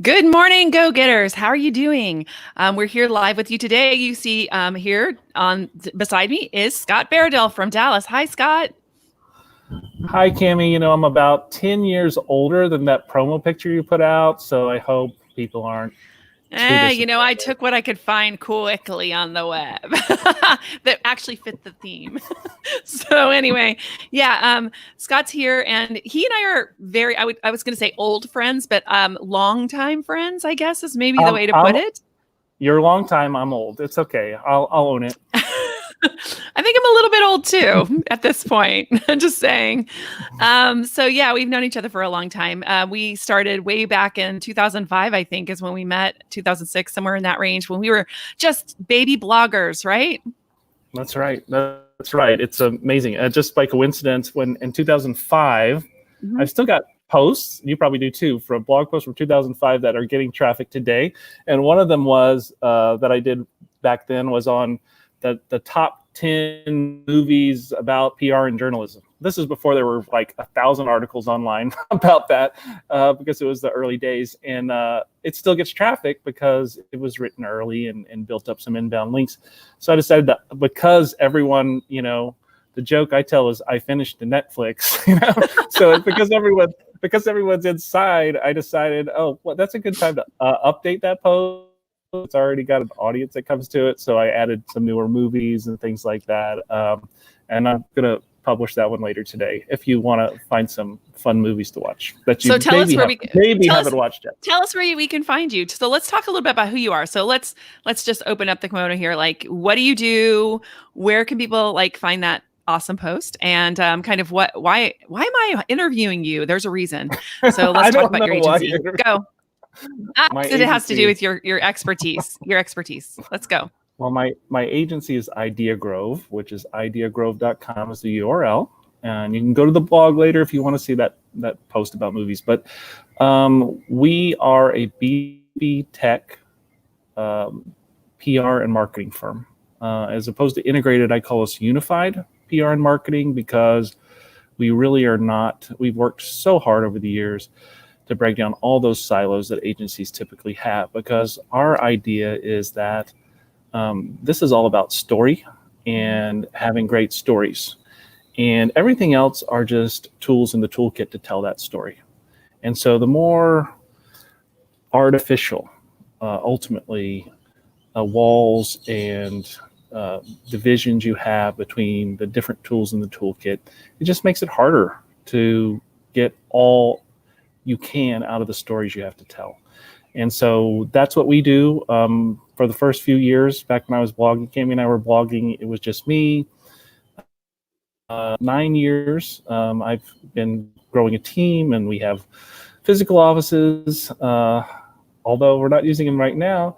Good morning, go-getters. How are you doing? We're here live with you today. You see here on beside me is Scott Baradell from Dallas. Hi, Scott. Hi, Cami. I'm about 10 years older than that promo picture you put out, so I hope people aren't too I disappointed. took what I could find quickly on the web that actually fit the theme. So anyway, yeah, Scott's here, and he and I are I was going to say old friends, but longtime friends, I guess is maybe the Um, way to put I'm, it. you're a long time. I'm old. It's okay. I'll own it. I think I'm a little bit old too at this point. Just saying. So yeah, we've known each other for a long time. We started way back in 2005, I think, is when we met. 2006, somewhere in that range, when we were just baby bloggers, right? That's right. That's right. It's amazing. Just by coincidence, when in 2005, Mhm. I've still got posts. You probably do too, from blog posts from 2005 that are getting traffic today. And one of them was that I did back then was on the top 10 movies about PR and journalism. This is before there were like 1,000 articles online about that because it was the early days. And it still gets traffic because it was written early and built up some inbound links. So I decided that because everyone, the joke I tell is I finished the Netflix, so it's because everyone's inside, I decided, oh, well, that's a good time to update that post. It's already got an audience that comes to it, so I added some newer movies and things like that. And I'm gonna publish that one later today. If you want to find some fun movies to watch that you So tell us where we maybe tell us haven't watched yet. tell us where we can find you. So let's talk a little bit about who you are. So let's just open up the kimono here. Like, what do you do? Where can people like find that awesome post? And kind of why am I interviewing you? There's a reason. So let's I talk don't about know your why agency. Go. my So it has to agency do is with your expertise. Your expertise. Let's go. well, my agency is Idea Grove, which is ideagrove.com is the URL. And you can go to the blog later if you want to see that post about movies. But we are a B2B tech PR and marketing firm. As opposed to integrated, I call us unified PR and marketing because we really are not. We've worked so hard over the years to break down all those silos that agencies typically have, because our idea is that this is all about story and having great stories. And everything else are just tools in the toolkit to tell that story. And so the more artificial, ultimately, walls and divisions you have between the different tools in the toolkit, it just makes it harder to get all you can out of the stories you have to tell. And so that's what we do. For the first few years, back when I was blogging, Cami and I were blogging, it was just me. 9 years, I've been growing a team, and we have physical offices, although we're not using them right now.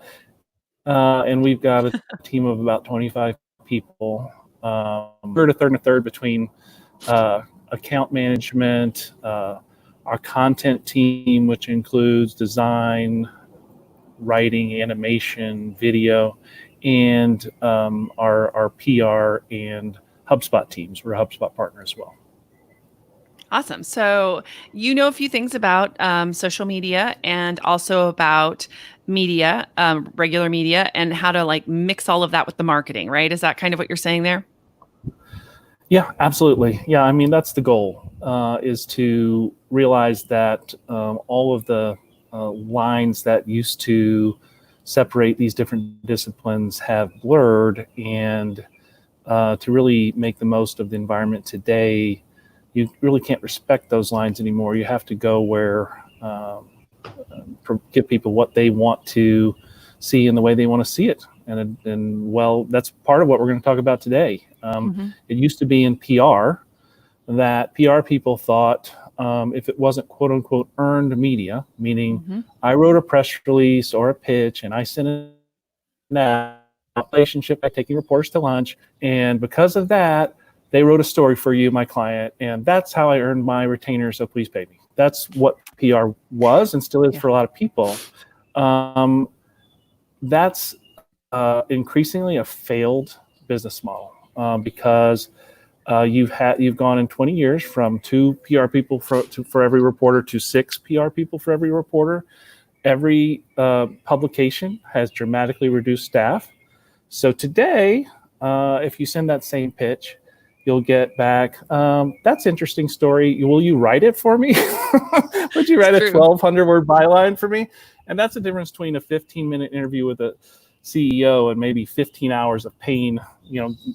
And we've got a team of about 25 people, third and a third between account management, our content team, which includes design, writing, animation, video, and our PR and HubSpot teams. We're a HubSpot partner as well. Awesome. So you know a few things about social media and also about media, regular media, and how to like mix all of that with the marketing, right? Is that kind of what you're saying there? Yeah, absolutely. Yeah, I mean, that's the goal, is to realize that all of the lines that used to separate these different disciplines have blurred, and to really make the most of the environment today, you really can't respect those lines anymore. You have to go where, give people what they want to see in the way they want to see it. And well, that's part of what we're going to talk about today. Mm-hmm. It used to be in PR that PR people thought if it wasn't quote unquote earned media, meaning Mm-hmm. I wrote a press release or a pitch and I sent it relationship by taking reporters to lunch, and because of that, they wrote a story for you, my client, and that's how I earned my retainer. So please pay me. That's what PR was and still is Yeah. for a lot of people. That's increasingly a failed business model because you've gone in 20 years from 2 PR people for every reporter to 6 PR people for every reporter, every publication has dramatically reduced staff. So today, if you send that same pitch, you'll get back, that's interesting story. Will you write it for me? Would you write a 1,200 word byline for me? And that's the difference between a 15-minute interview with a CEO and maybe 15 hours of pain,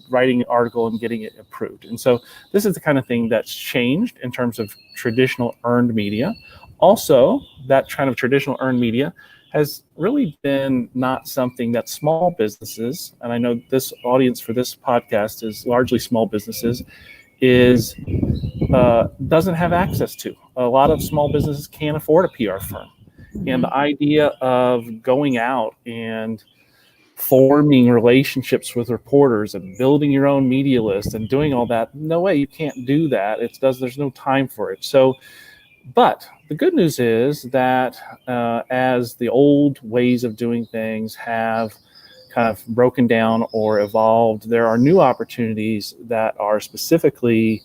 writing an article and getting it approved. And so this is the kind of thing that's changed in terms of traditional earned media. Also, that kind of traditional earned media has really been not something that small businesses, and I know this audience for this podcast is largely small businesses, doesn't have access to. A lot of small businesses can't afford a PR firm. Mm-hmm. And the idea of going out and forming relationships with reporters and building your own media list and doing all that, no way, you can't do that. There's no time for it. So, but the good news is that as the old ways of doing things have kind of broken down or evolved, there are new opportunities that are specifically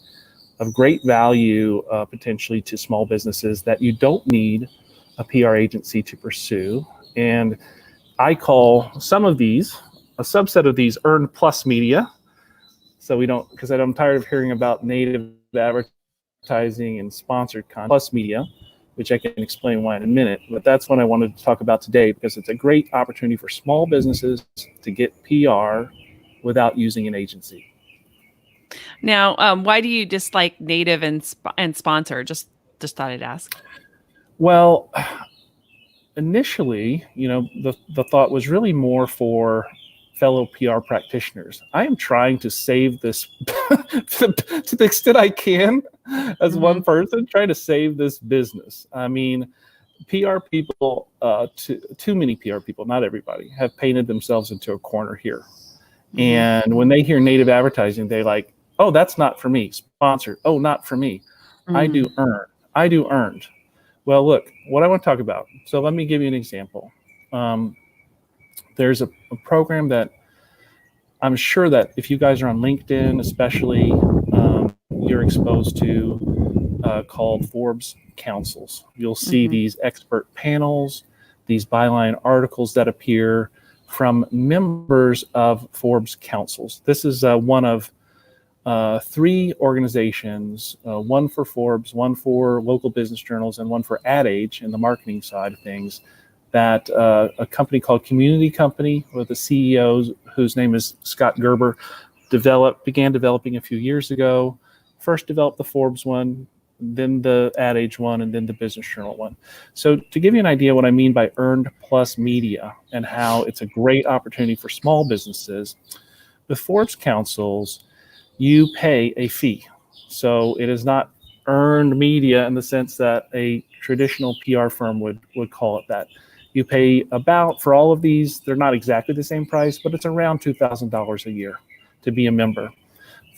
of great value potentially to small businesses that you don't need a PR agency to pursue. And I call some of these, a subset of these, earned plus media. So because I'm tired of hearing about native advertising and sponsored content plus media, which I can explain why in a minute. But that's what I wanted to talk about today, because it's a great opportunity for small businesses to get PR without using an agency. Now, why do you dislike native and sponsor? Just thought I'd ask. Well, initially, the thought was really more for fellow PR practitioners. I am trying to save this to the extent I can as mm-hmm. one person, trying to save this business. I mean, PR people, too many PR people, not everybody, have painted themselves into a corner here. Mm-hmm. And when they hear native advertising, they like, oh, that's not for me. Sponsored. Oh, not for me. Mm-hmm. I do earned. Well, look, what I want to talk about. So let me give you an example. There's a program that I'm sure that if you guys are on LinkedIn, especially, you're exposed to called Forbes Councils. You'll see mm-hmm. these expert panels, these byline articles that appear from members of Forbes Councils. This is one of 3 organizations, one for Forbes, one for local business journals, and one for Ad Age in the marketing side of things, that a company called Community Company with a CEO whose name is Scott Gerber began developing a few years ago. First developed the Forbes one, then the Ad Age one, and then the Business Journal one. So to give you an idea what I mean by earned plus media and how it's a great opportunity for small businesses, with Forbes Councils, you pay a fee. So it is not earned media in the sense that a traditional PR firm would call it that. You pay about, for all of these, they're not exactly the same price, but it's around $2,000 a year to be a member.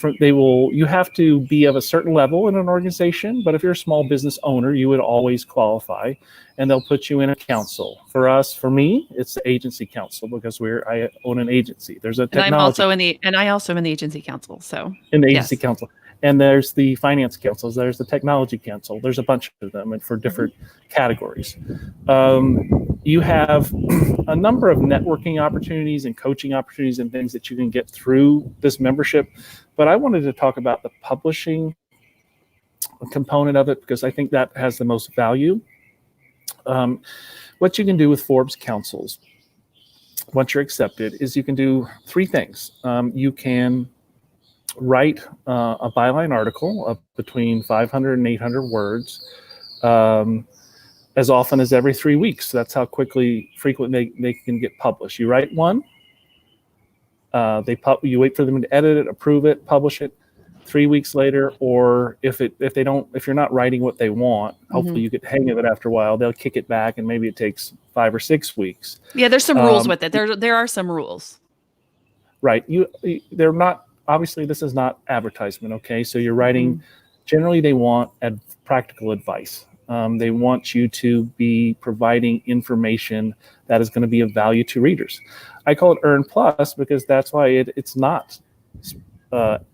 You have to be of a certain level in an organization, but if you're a small business owner, you would always qualify, and they'll put you in a council. For me, it's the agency council, because I own an agency. There's a technology. And I also am in the agency council. So in the agency council. And there's the finance councils, there's the technology council, there's a bunch of them, and for different categories. You have a number of networking opportunities and coaching opportunities and things that you can get through this membership. But I wanted to talk about the publishing component of it, because I think that has the most value. What you can do with Forbes Councils, once you're accepted, is you can do 3 things. You can write a byline article of between 500 and 800 words as often as every 3 weeks. That's how frequently they can get published. You write one, you wait for them to edit it, approve it, publish it. 3 weeks later, or if you're not writing what they want, hopefully you get the hang of it after a while, they'll kick it back, and maybe it takes 5 or 6 weeks. Yeah, there's some rules with it. There are some rules. Right. They're not. Obviously, this is not advertisement, okay? So you're writing, generally they want practical advice. They want you to be providing information that is going to be of value to readers. I call it Earn Plus because that's why it's not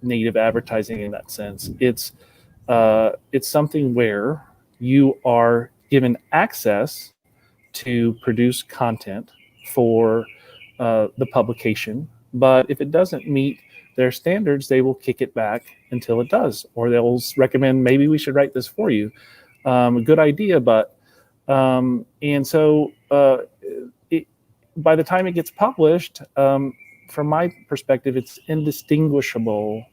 native advertising in that sense. It's something where you are given access to produce content for the publication, but if it doesn't meet their standards, they will kick it back until it does, or they'll recommend maybe we should write this for you. A good idea, but and so by the time it gets published, from my perspective, it's indistinguishable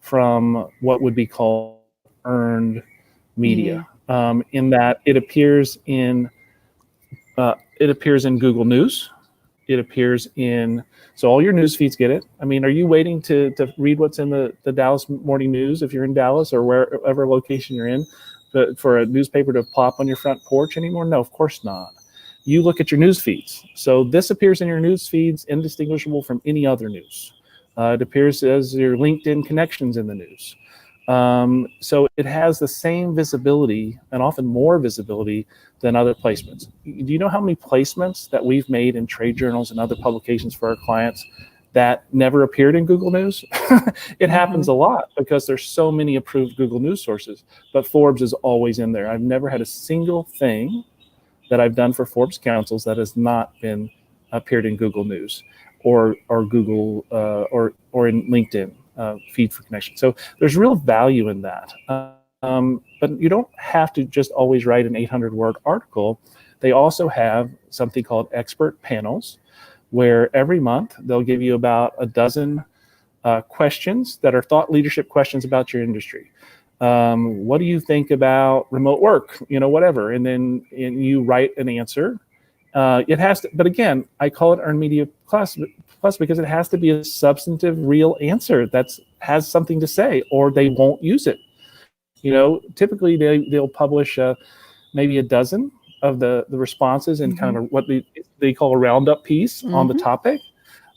from what would be called earned media, in that it appears in Google News. It appears in, so all your news feeds get it. I mean, are you waiting to read what's in the Dallas Morning News if you're in Dallas or wherever location you're in, for a newspaper to plop on your front porch anymore? No, of course not. You look at your news feeds. So this appears in your news feeds indistinguishable from any other news. It appears as your LinkedIn connections in the news. So it has the same visibility and often more visibility than other placements. Do you know how many placements that we've made in trade journals and other publications for our clients that never appeared in Google News? It happens a lot because there's so many approved Google News sources, but Forbes is always in there. I've never had a single thing that I've done for Forbes Councils that has not been appeared in Google News or Google or in LinkedIn feed for connection. So there's real value in that. But you don't have to just always write an 800-word article. They also have something called expert panels, where every month they'll give you about a dozen questions that are thought leadership questions about your industry. What do you think about remote work? Whatever. And you write an answer. It has to, but again, I call it Earned Media Plus because it has to be a substantive, real answer that has something to say, or they won't use it. Typically they'll publish maybe a dozen of the responses in kind of what they call a roundup piece on the topic,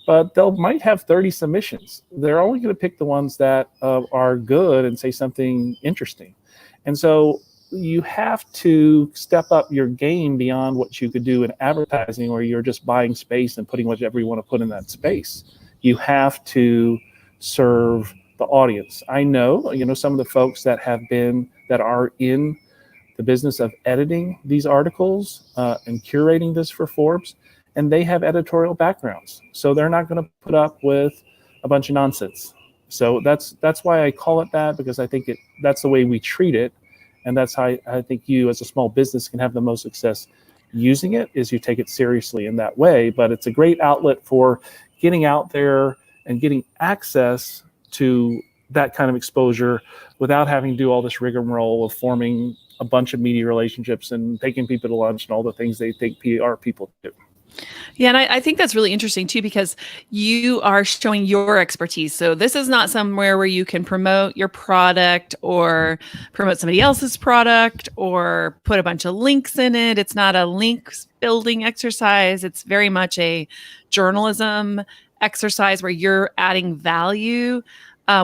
but might have 30 submissions. They're only going to pick the ones that are good and say something interesting. And so you have to step up your game beyond what you could do in advertising, where you're just buying space and putting whatever you want to put in that space. You have to serve the audience. I know, some of the folks that are in the business of editing these articles and curating this for Forbes, and they have editorial backgrounds. So they're not going to put up with a bunch of nonsense. So that's why I call it that, because I think that's the way we treat it. And that's how I think you as a small business can have the most success using it, is you take it seriously in that way. But it's a great outlet for getting out there and getting access to that kind of exposure without having to do all this rigmarole of forming a bunch of media relationships and taking people to lunch and all the things they think PR people do. Yeah, and I think that's really interesting too, because you are showing your expertise. So this is not somewhere where you can promote your product or promote somebody else's product or put a bunch of links in it. It's not a links building exercise. It's very much a journalism exercise where you're adding value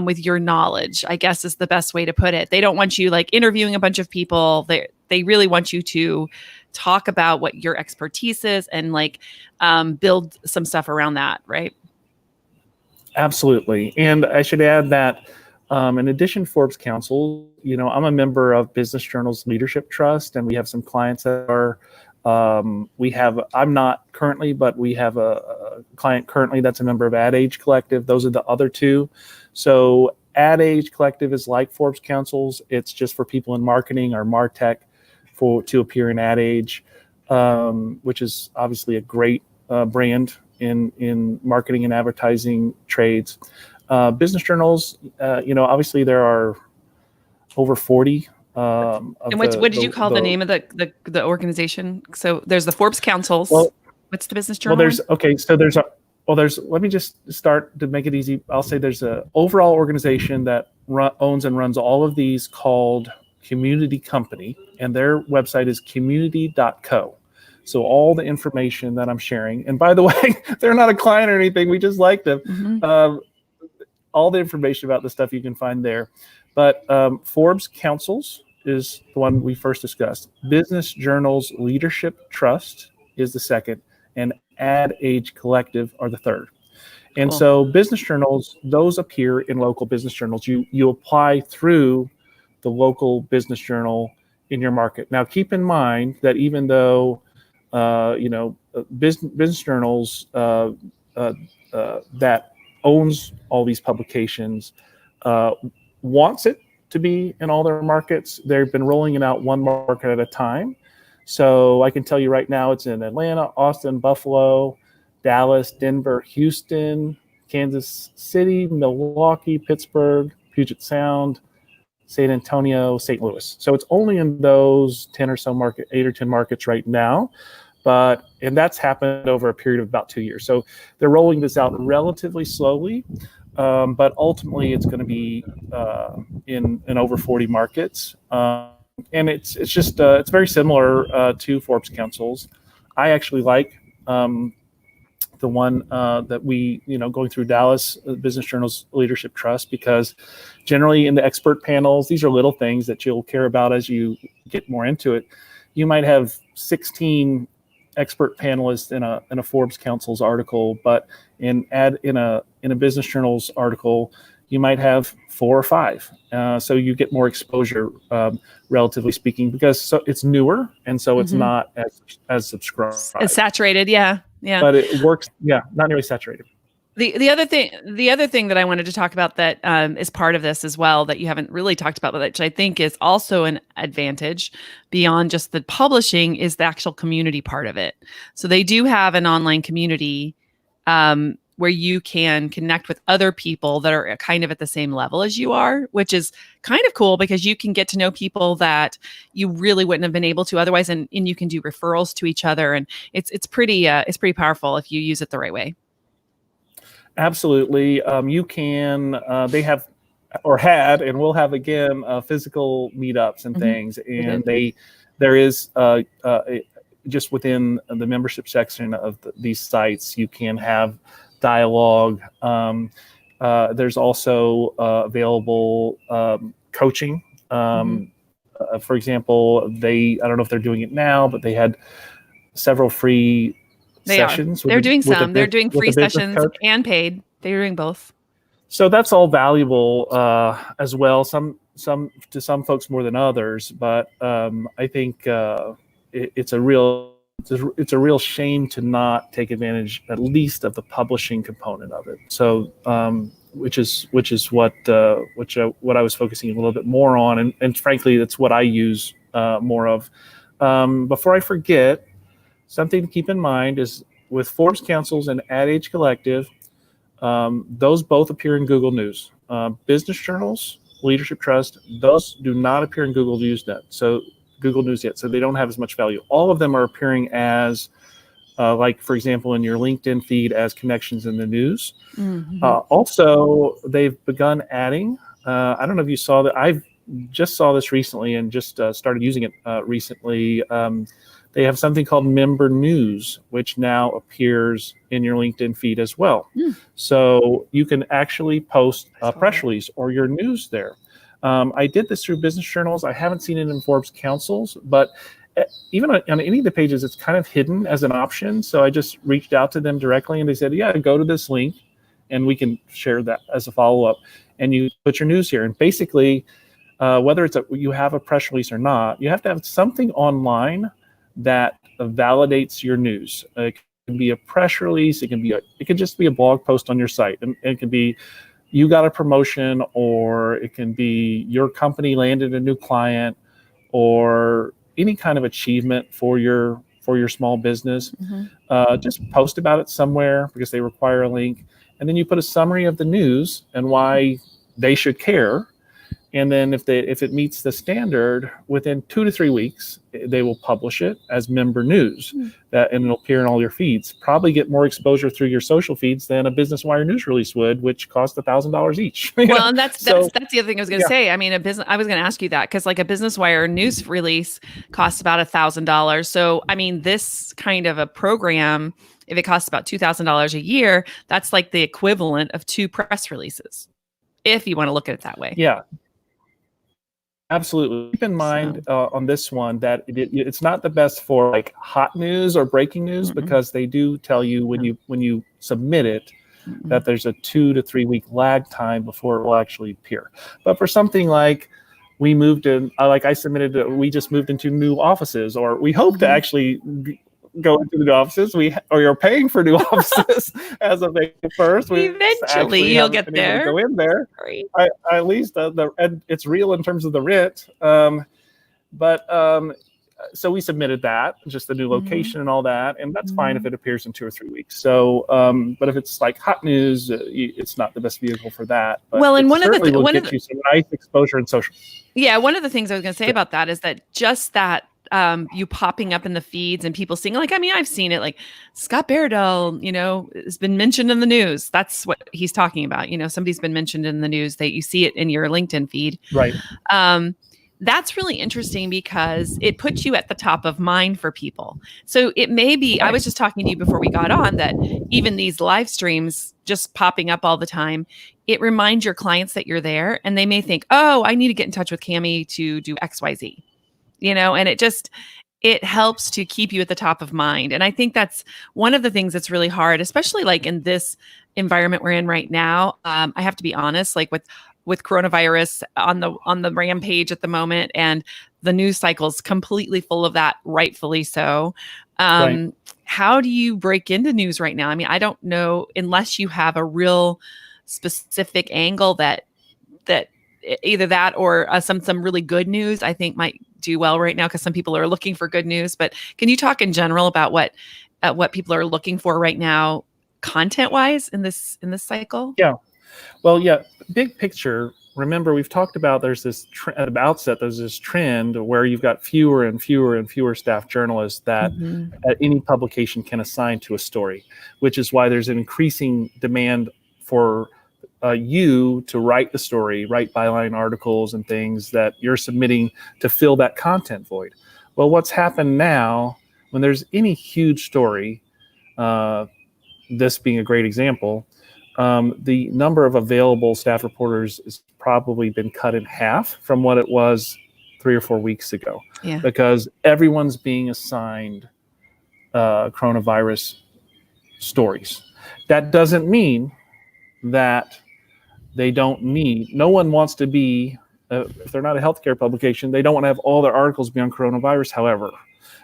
with your knowledge, I guess is the best way to put it. They don't want you like interviewing a bunch of people. They really want you to talk about what your expertise is and build some stuff around that, right? Absolutely. And I should add that in addition to Forbes Council, I'm a member of Business Journal's Leadership Trust, and we have some clients that are, I'm not currently, but we have a client currently that's a member of Ad Age Collective. Those are the other two. So Ad Age Collective is like Forbes Councils. It's just for people in marketing or MarTech to appear in Ad Age, which is obviously a great brand in marketing and advertising trades. Business journals, obviously there are over 40. And what did you call the name of the organization? So there's the Forbes Councils. Well, what's the business journal? Let me just start to make it easy. I'll say there's an overall organization that owns and runs all of these called Community Company, and their website is community.co. So all the information that I'm sharing, and by the way, they're not a client or anything, we just like them. All the information about the stuff you can find there. But Forbes Councils is the one we first discussed. Business Journals Leadership Trust is the second, and Ad Age Collective are the third. And so business journals, those appear in local business journals. You apply through the local business journal in your market. Now, keep in mind that even though business journals that owns all these publications wants it to be in all their markets. They've been rolling it out one market at a time. So I can tell you right now, it's in Atlanta, Austin, Buffalo, Dallas, Denver, Houston, Kansas City, Milwaukee, Pittsburgh, Puget Sound, San Antonio, St. Louis. So it's only in those 8 or 10 markets right now. And that's happened over a period of about 2 years. So they're rolling this out relatively slowly, but ultimately it's going to be in over 40 markets. And it's very similar to Forbes Councils. I actually like the one that we, going through Dallas Business Journal's Leadership Trust, because generally in the expert panels, these are little things that you'll care about as you get more into it. You might have 16 expert panelists in a Forbes Councils article, but in a Business Journal's article, you might have 4 or 5. So you get more exposure, relatively speaking, because it's newer, and so it's not as subscribed. It's saturated, yeah. But it works, not nearly saturated. The other thing that I wanted to talk about that is part of this as well that you haven't really talked about, but which I think is also an advantage beyond just the publishing, is the actual community part of it. So they do have an online community where you can connect with other people that are kind of at the same level as you are, which is kind of cool because you can get to know people that you really wouldn't have been able to otherwise, and you can do referrals to each other, and it's pretty powerful if you use it the right way. Absolutely. You can, they have or had and will have again physical meetups and things, and there is just within the membership section of these sites, you can have dialogue. There's also available coaching. For example, I don't know if they're doing it now, but they had several free sessions. They're doing some. They're doing free sessions and paid. They're doing both. So that's all valuable as well. Some to some folks more than others, but I think it's a real shame to not take advantage at least of the publishing component of it. So which is what I was focusing a little bit more on, and frankly, that's what I use more of. Before I forget, something to keep in mind is with Forbes Councils and Ad Age Collective, those both appear in Google News. Business Journals, Leadership Trust, those do not appear in Google News yet. So they don't have as much value. All of them are appearing as, like for example, in your LinkedIn feed as connections in the news. Also, they've begun adding. I don't know if you saw that. I've just saw this recently and just started using it recently. They have something called Member News, which now appears in your LinkedIn feed as well. So you can actually post a press release or your news there. I did this through Business Journals. I haven't seen it in Forbes Councils, but even on any of the pages, it's kind of hidden as an option. So I just reached out to them directly, and they said, yeah, go to this link, and we can share that as a follow-up. And you put your news here. And basically, whether you have a press release or not, you have to have something online that validates your news. It can be a press release. It can just be a blog post on your site, and it can be you got a promotion, or it can be your company landed a new client, or any kind of achievement for your small business. Just post about it somewhere because they require a link, and then you put a summary of the news and why they should care. And then if it meets the standard, within 2 to 3 weeks, they will publish it as Member News, and it'll appear in all your feeds. Probably get more exposure through your social feeds than a Business Wire news release would, which cost $1,000 each. Well, and that's the other thing I was going to say. I mean, I was going to ask you that because like a Business Wire news release costs about $1,000. So I mean, this kind of a program, if it costs about $2,000 a year, that's like the equivalent of 2 press releases, if you want to look at it that way. Yeah. Absolutely. Keep in mind on this one that it's not the best for like hot news or breaking news, because they do tell you when you submit it that there's a 2 to 3 week lag time before it will actually appear. But for something like we moved in, like I submitted, we just moved into new offices, or we hope to actually go into the new offices. Or you're paying for new offices as of April 1st. We Eventually, you'll get been able to there. go in there. Sorry. At least and it's real in terms of the rent. So we submitted that, just the new location and all that, and that's fine if it appears in 2 or 3 weeks. So, but if it's like hot news, it's not the best vehicle for that. But Well, and one of the will get you some nice exposure in social. Yeah, one of the things I was going to say about that is that just that you popping up in the feeds and people seeing, like, I mean, I've seen it, like Scott Baradell, has been mentioned in the news. That's what he's talking about. Somebody's been mentioned in the news, that you see it in your LinkedIn feed. Right. That's really interesting because it puts you at the top of mind for people. So it may be, I was just talking to you before we got on, that even these live streams just popping up all the time, it reminds your clients that you're there, and they may think, oh, I need to get in touch with Cami to do XYZ, and it helps to keep you at the top of mind. And I think that's one of the things that's really hard, especially like in this environment we're in right now. I have to be honest, like with coronavirus on the rampage at the moment, and the news cycle's completely full of that, rightfully so. Right. How do you break into news right now? I mean, I don't know, unless you have a real specific angle that either that or some really good news, I think might do well right now, because some people are looking for good news. But can you talk in general about what people are looking for right now, content wise, in this cycle? Yeah. Well, yeah, big picture. Remember, we've talked about there's this at the outset. There's this trend where you've got fewer and fewer and fewer staff journalists that any publication can assign to a story, which is why there's an increasing demand for you to write the story, write byline articles and things that you're submitting to fill that content void. Well, what's happened now, when there's any huge story, this being a great example, the number of available staff reporters has probably been cut in half from what it was 3 or 4 weeks ago. Yeah. Because everyone's being assigned coronavirus stories. That doesn't mean that they don't need, no one wants to be, if they're not a healthcare publication, they don't want to have all their articles be on coronavirus, however.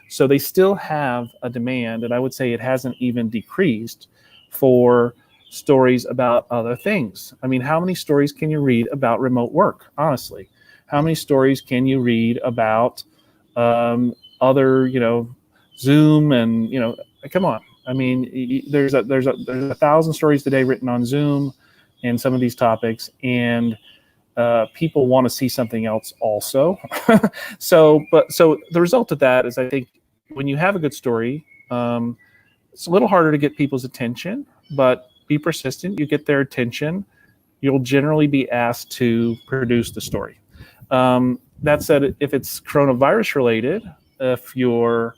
So they still have a demand, and I would say it hasn't even decreased, for stories about other things. I mean, how many stories can you read about remote work, honestly? How many stories can you read about other, Zoom and, come on. I mean, there's 1,000 stories today written on Zoom and some of these topics, and people want to see something else also. So the result of that is, I think, when you have a good story, it's a little harder to get people's attention, but be persistent. You get their attention, you'll generally be asked to produce the story. That said, if it's coronavirus related, if your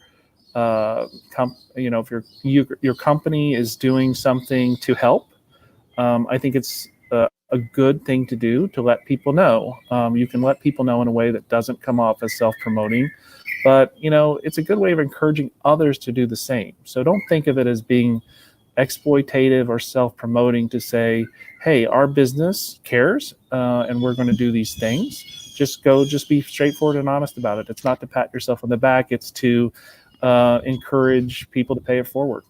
if your company is doing something to help, I think it's a good thing to do, to let people know. You can let people know in a way that doesn't come off as self-promoting, but it's a good way of encouraging others to do the same. So don't think of it as being exploitative or self-promoting to say, hey, our business cares and we're going to do these things. Just be straightforward and honest about it. It's not to pat yourself on the back. It's to encourage people to pay it forward.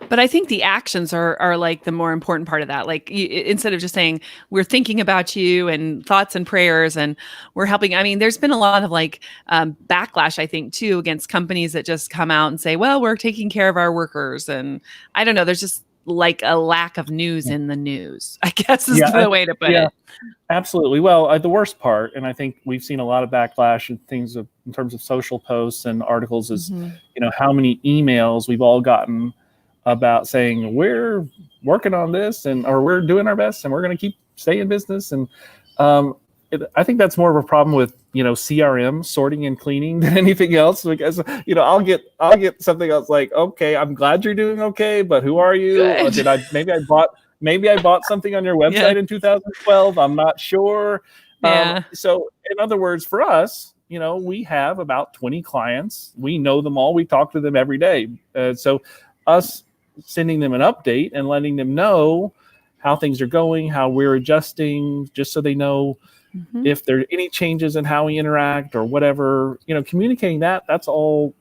But I think the actions are like the more important part of that. Like, instead of just saying we're thinking about you and thoughts and prayers and we're helping. I mean, there's been a lot of backlash, I think, too, against companies that just come out and say, well, we're taking care of our workers. And I don't know, there's just like a lack of news in the news, I guess is the way to put it. Absolutely. Well, the worst part, and I think we've seen a lot of backlash and things in terms of social posts and articles, is how many emails we've all gotten about saying we're working on this or we're doing our best and we're going to keep stay in business. And I think that's more of a problem with CRM, sorting and cleaning, than anything else, because I'll get something else like, okay, I'm glad you're doing okay, but who are you? Maybe I bought something on your website in 2012. I'm not sure. So in other words, for us, we have about 20 clients. We know them all. We talk to them every day. So us sending them an update and letting them know how things are going, how we're adjusting, just so they know if there are any changes in how we interact or whatever, communicating that's all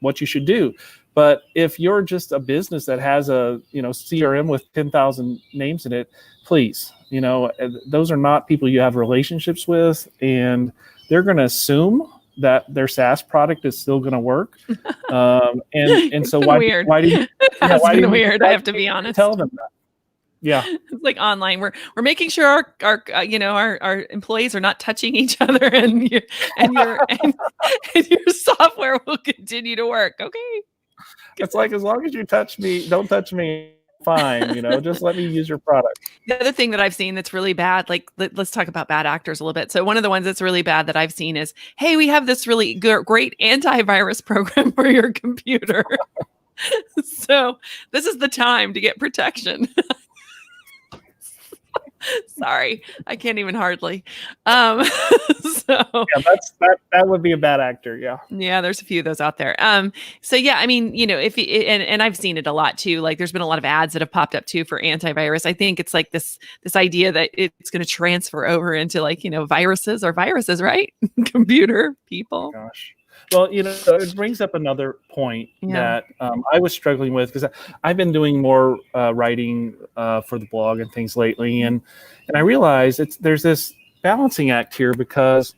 what you should do. But if you're just a business that has a, CRM with 10,000 names in it, please, those are not people you have relationships with, and they're going to assume that their SaaS product is still going to work. And so why do you, I have to be honest. Tell them that. Yeah. It's like online. We're making sure our employees are not touching each other, and your software will continue to work. Okay. It's like, as long as you don't touch me, fine. Just let me use your product. The other thing that I've seen that's really bad, like let's talk about bad actors a little bit. So one of the ones that's really bad that I've seen is, hey, we have this really great antivirus program for your computer. So this is the time to get protection. Sorry, I can't even hardly. That would be a bad actor. Yeah, there's a few of those out there. So yeah, I mean, if and I've seen it a lot too. Like, there's been a lot of ads that have popped up too for antivirus. I think it's like this idea that it's going to transfer over into viruses, right? Computer people. Gosh. Well, it brings up another point that I was struggling with, because I've been doing more writing for the blog and things lately, and I realize there's this balancing act here, because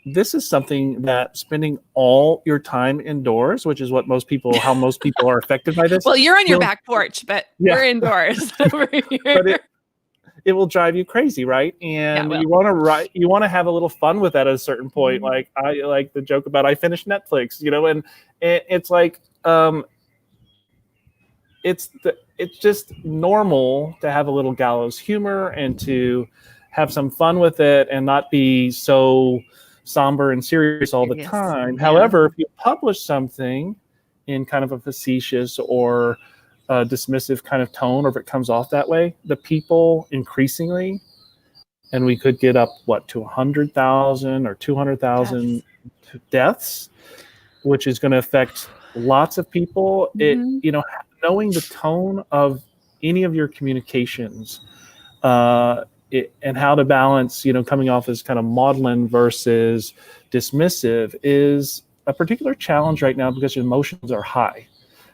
this is something that spending all your time indoors, which is how most people are affected by this. Well, you're on your back porch, but we're indoors over here. But it will drive you crazy, right? And you want to have a little fun with that at a certain point. Like, I like the joke about I finished Netflix, and it's like it's just normal to have a little gallows humor and to have some fun with it and not be so somber and serious all the time. Yeah. However, if you publish something in kind of a facetious or dismissive kind of tone, or if it comes off that way, the people increasingly, and we could get up to 100,000 or 200,000 deaths, which is going to affect lots of people. Knowing the tone of any of your communications, and how to balance, coming off as kind of maudlin versus dismissive is a particular challenge right now, because your emotions are high.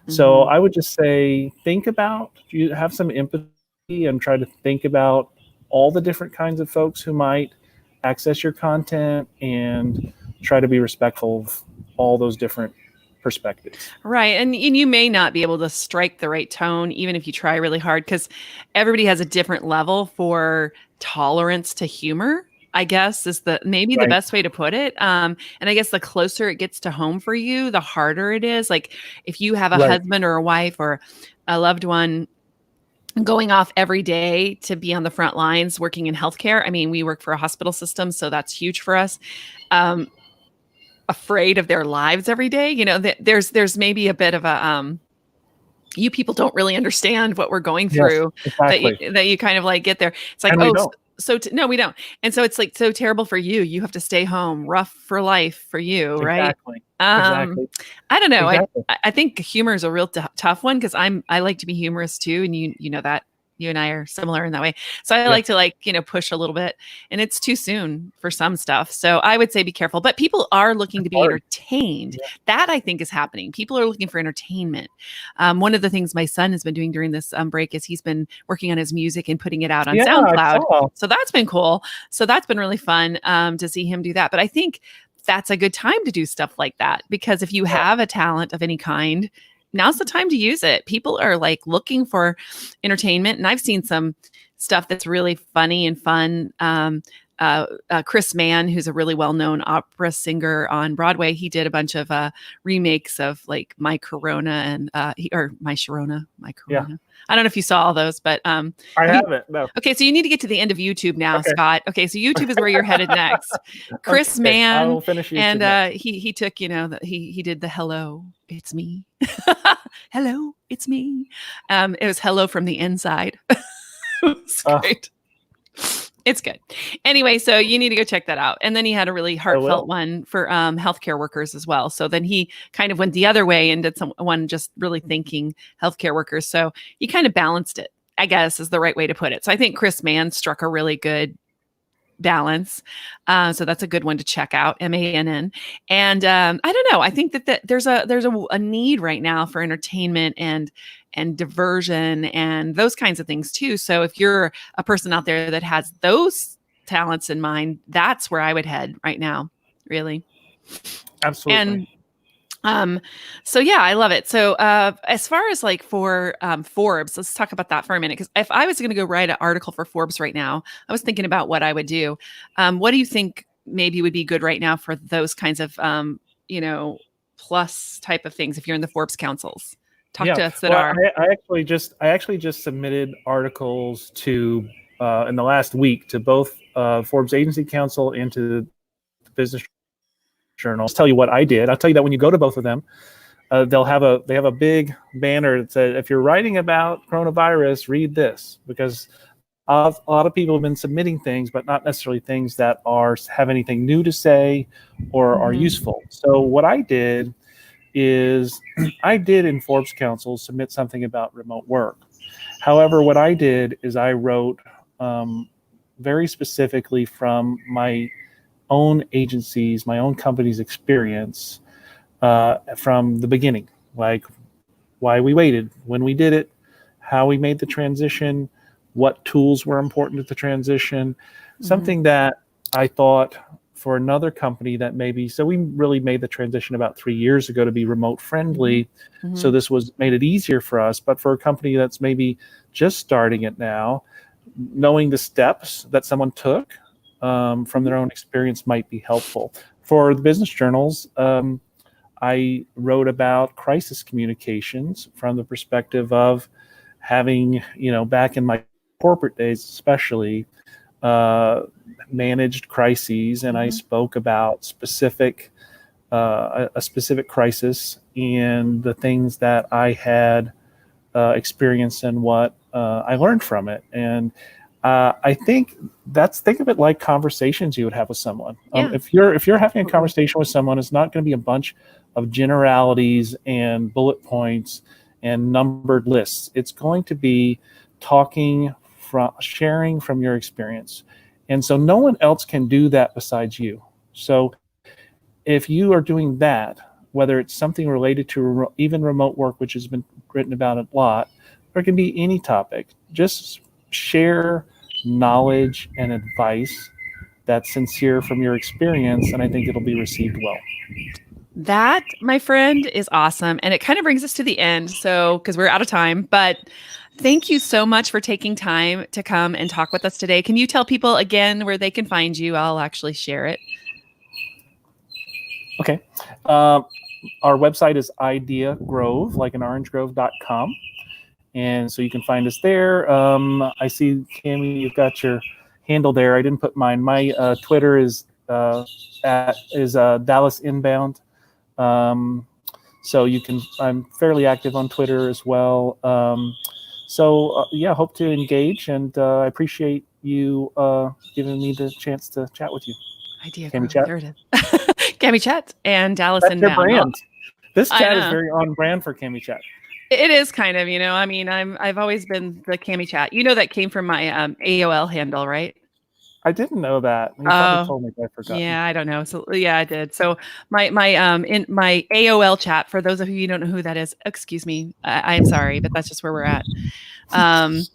So I would just say, you have some empathy and try to think about all the different kinds of folks who might access your content, and try to be respectful of all those different perspectives. Right. And you may not be able to strike the right tone, even if you try really hard, because everybody has a different level for tolerance to humor, I guess, is the best way to put it. And I guess the closer it gets to home for you, the harder it is. Like, if you have a husband or a wife or a loved one going off every day to be on the front lines working in healthcare. I mean, we work for a hospital system, so that's huge for us. Afraid of their lives every day. There's maybe a bit of a, you people don't really understand what we're going through. Yes, exactly. that you kind of like get there. It's like, no, we don't. And so it's like so terrible for you. You have to stay home, rough for life for you, right? Exactly. Exactly. I don't know. Exactly. I think humor is a real tough one, because I like to be humorous too, and you know that. You and I are similar in that way. So I like to push a little bit, and it's too soon for some stuff. So I would say be careful, but people are looking to be entertained. Yeah. That I think is happening. People are looking for entertainment. One of the things my son has been doing during this break is he's been working on his music and putting it out on SoundCloud. So that's been cool. So that's been really fun to see him do that. But I think that's a good time to do stuff like that, because if you have a talent of any kind, now's the time to use it. People are like looking for entertainment. And I've seen some stuff that's really funny and fun. Chris Mann, who's a really well-known opera singer on Broadway, he did a bunch of remakes of like My Corona and My Sharona. Yeah. I don't know if you saw all those, but I haven't. No. Okay, so you need to get to the end of YouTube now, Scott. Okay, so YouTube is where you're headed next. Chris Mann, I will finish YouTube and he took he did the Hello, It's Me. Hello, it's me. It was Hello from the Inside. It was great. It's good. Anyway, so you need to go check that out. And then he had a really heartfelt one for healthcare workers as well. So then he kind of went the other way and did one just really thanking healthcare workers. So he kind of balanced it, I guess, is the right way to put it. So I think Chris Mann struck a really good balance. So that's a good one to check out, MANN. And I don't know. I think that there's a need right now for entertainment and diversion and those kinds of things too. So if you're a person out there that has those talents in mind, that's where I would head right now, really. Absolutely. And so yeah, I love it. So as far as like for Forbes, let's talk about that for a minute. Because if I was going to go write an article for Forbes right now, I was thinking about what I would do. What do you think maybe would be good right now for those kinds of plus type of things if you're in the Forbes Councils? Talk to us that are. I actually just submitted articles to in the last week to both Forbes Agency Council and to the Business Journal. I'll tell you what I did. I'll tell you that when you go to both of them, they have a big banner that says, if you're writing about coronavirus, read this, because a lot of people have been submitting things, but not necessarily things that have anything new to say or are useful. So what I did is I did in Forbes Council submit something about remote work. However, what I did is I wrote very specifically from my own agencies, my own company's experience from the beginning, like why we waited, when we did it, how we made the transition, what tools were important at the transition, something that I thought for another company that maybe, so we really made the transition about 3 years ago to be remote friendly. So this made it easier for us, but for a company that's maybe just starting it now, knowing the steps that someone took from their own experience might be helpful. For the business journals, I wrote about crisis communications from the perspective of having, back in my corporate days especially, managed crises, and I spoke about a specific crisis and the things that I had experienced and what I learned from it. And I think think of it like conversations you would have with someone. If you're having a conversation with someone, it's not going to be a bunch of generalities and bullet points and numbered lists. It's going to be sharing from your experience. And so no one else can do that besides you. So if you are doing that, whether it's something related to even remote work, which has been written about a lot, or it can be any topic, just share knowledge and advice that's sincere from your experience, and I think it'll be received well. That, my friend, is awesome. And it kind of brings us to the end. So, because we're out of time, but thank you so much for taking time to come and talk with us today. Can you tell people again where they can find you? I'll actually share it. Okay. Our website is ideagrove, like an orangegrove.com. And so you can find us there. I see, Cammie, you've got your handle there. I didn't put mine. My Twitter is Dallas Inbound. So I'm fairly active on Twitter as well. Hope to engage, and I appreciate you giving me the chance to chat with you. Cammie Chat. There it is. Cammie Chat and Dallas That's Inbound. Your brand. This chat is very on brand for Cammie Chat. It is kind of, I mean, I've always been the Cammie Chat. That came from my AOL handle, right? I didn't know that. You probably told me, but I forgot. Yeah, I don't know. So yeah, I did. So my in my AOL chat, for those of you who don't know who that is, excuse me, I'm sorry, but that's just where we're at. I'm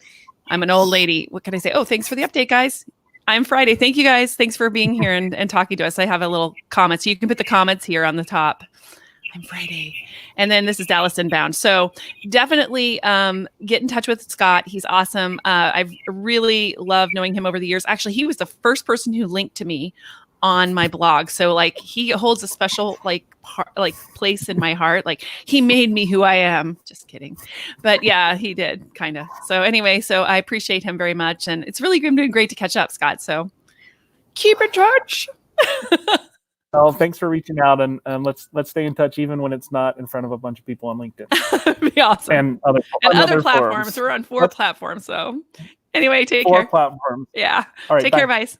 an old lady. What can I say? Oh, thanks for the update, guys. I'm Friday. Thank you guys. Thanks for being here and talking to us. I have a little comment, so you can put the comments here on the top. I'm Friday. And then this is Dallas Inbound. So definitely get in touch with Scott. He's awesome. I've really loved knowing him over the years. Actually, he was the first person who linked to me on my blog. So he holds a special place in my heart. He made me who I am. Just kidding. But yeah, he did kind of. So anyway, so I appreciate him very much. And it's really great to catch up, Scott. So keep in touch. Well, thanks for reaching out, and let's stay in touch even when it's not in front of a bunch of people on LinkedIn. That'd be awesome. And other platforms. We're on 4 platforms. So anyway, take care. 4 platforms. Yeah. All right, take bye. care, guys.